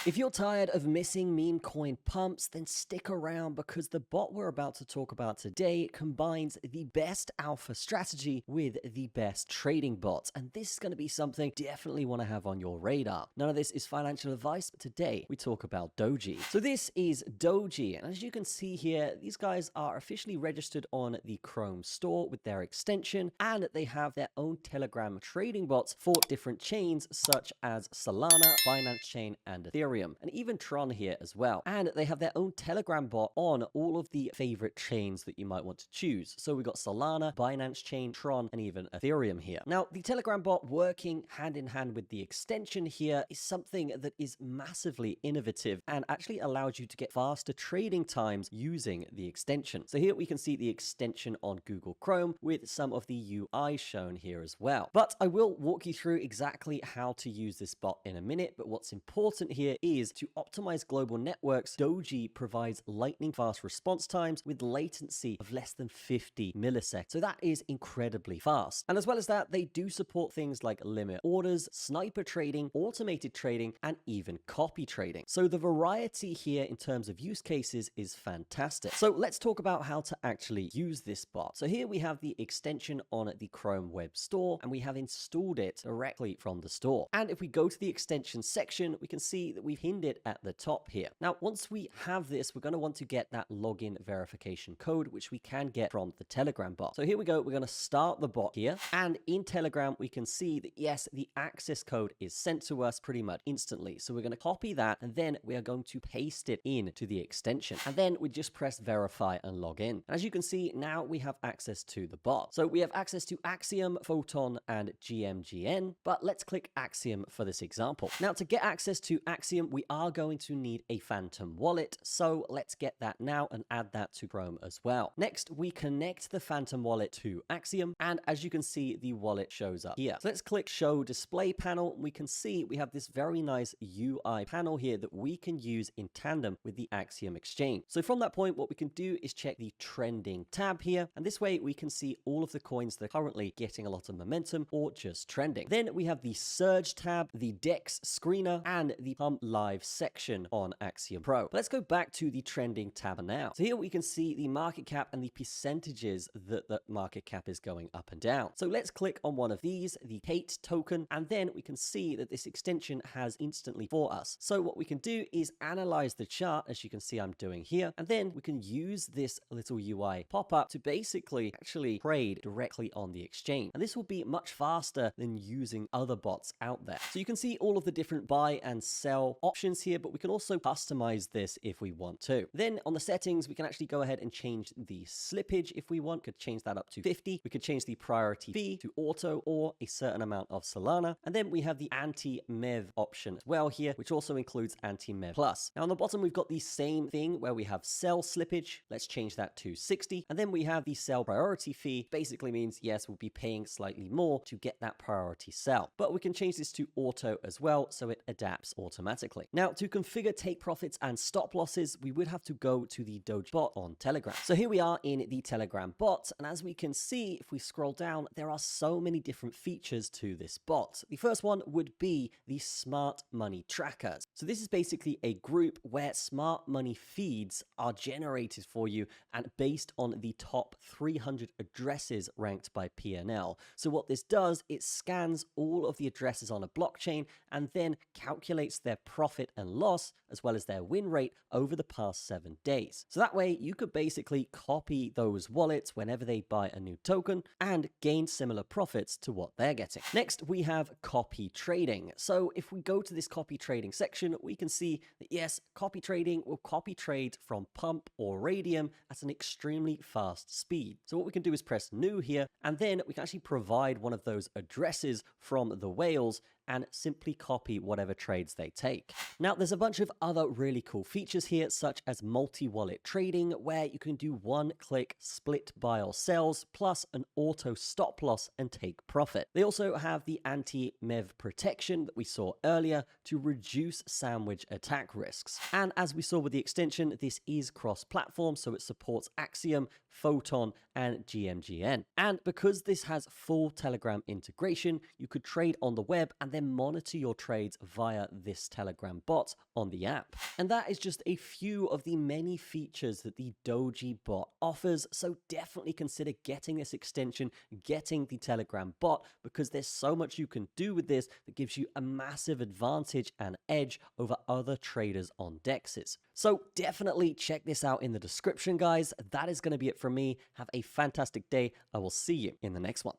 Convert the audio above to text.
If you're tired of missing meme coin pumps, then stick around because the bot we're about to talk about today combines the best alpha strategy with the best trading bots. And this is going to be something you definitely want to have on your radar. None of this is financial advice, but today we talk about Dogee. So this is Dogee, and as you can see here, these guys are officially registered on the Chrome store with their extension, and they have their own Telegram trading bots for different chains such as Solana, Binance Chain, and Ethereum. And even Tron here as well. And they have their own Telegram bot on all of the favorite chains that you might want to choose. So we've got Solana, Binance Chain, Tron, and even Ethereum here. Now, the Telegram bot working hand in hand with the extension here is something that is massively innovative and actually allows you to get faster trading times using the extension. So here we can see the extension on Google Chrome with some of the UI shown here as well. But I will walk you through exactly how to use this bot in a minute. But what's important here is to optimize global networks. Dogee provides lightning fast response times with latency of less than 50 milliseconds. So that is incredibly fast. And as well as that, they do support things like limit orders, sniper trading, automated trading, and even copy trading. So the variety here in terms of use cases is fantastic. So let's talk about how to actually use this bot. So here we have the extension on the Chrome web store, and we have installed it directly from the store. And if we go to the extension section, we can see that we've pinned it at the top here. Now, once we have this, we're going to want to get that login verification code, which we can get from the Telegram bot. So here we go. We're going to start the bot here. And in Telegram, we can see that, yes, the access code is sent to us pretty much instantly. So we're going to copy that, and then we are going to paste it into the extension. And then we just press verify and log in. As you can see, now we have access to the bot. So we have access to Axiom, Photon, and GMGN. But let's click Axiom for this example. Now, to get access to Axiom, we are going to need a Phantom wallet. So let's get that now and add that to Chrome as well. Next, we connect the Phantom wallet to Axiom. And as you can see, the wallet shows up here. So let's click Show Display Panel. We can see we have this very nice UI panel here that we can use in tandem with the Axiom exchange. So from that point, what we can do is check the trending tab here. And this way we can see all of the coins that are currently getting a lot of momentum or just trending. Then we have the Surge tab, the DEX screener, and the Pump Live section on Axiom Pro. Let's go back to the trending tab now. So here we can see the market cap and the percentages that the market cap is going up and down. So let's click on one of these, the Kate token, and then we can see that this extension has instantly for us. So what we can do is analyze the chart, as you can see I'm doing here, and then we can use this little UI pop-up to basically actually trade directly on the exchange. And this will be much faster than using other bots out there. So you can see all of the different buy and sell options here, but we can also customize this if we want to. Then on the settings, we can actually go ahead and change the slippage if we want. Could change that up to 50. We could change the priority fee to auto or a certain amount of Solana. And then we have the Anti-MEV option as well here, which also includes Anti-MEV Plus. Now on the bottom, we've got the same thing where we have sell slippage. Let's change that to 60. And then we have the sell priority fee. Basically means, yes, we'll be paying slightly more to get that priority sell. But we can change this to auto as well, so it adapts automatically. Now, to configure take profits and stop losses, we would have to go to the Dogee bot on Telegram. So here we are in the Telegram bot, and as we can see, if we scroll down, there are so many different features to this bot. The first one would be the smart money trackers. So this is basically a group where smart money feeds are generated for you and based on the top 300 addresses ranked by PNL. So what this does, it scans all of the addresses on a blockchain and then calculates their profit and loss as well as their win rate over the past 7 days. So that way you could basically copy those wallets whenever they buy a new token and gain similar profits to what they're getting. Next, we have copy trading. So if we go to this copy trading section, we can see that yes, copy trading will copy trade from Pump or Radium at an extremely fast speed. So what we can do is press new here, and then we can actually provide one of those addresses from the whales and simply copy whatever trades they take. Now, there's a bunch of other really cool features here, such as multi-wallet trading, where you can do one-click split buy or sells, plus an auto stop loss and take profit. They also have the Anti-MEV Protection that we saw earlier to reduce sandwich attack risks. And as we saw with the extension, this is cross-platform, so it supports Axiom, Photon, and GMGN. And because this has full Telegram integration, you could trade on the web and then monitor your trades via this Telegram bot on the app. And that is just a few of the many features that the Dogee bot offers, so definitely consider getting this extension, getting the Telegram bot, because there's so much you can do with this that gives you a massive advantage and edge over other traders on DEXes. So definitely check this out in the description, guys. That is going to be it from me. Have a fantastic day. I will see you in the next one.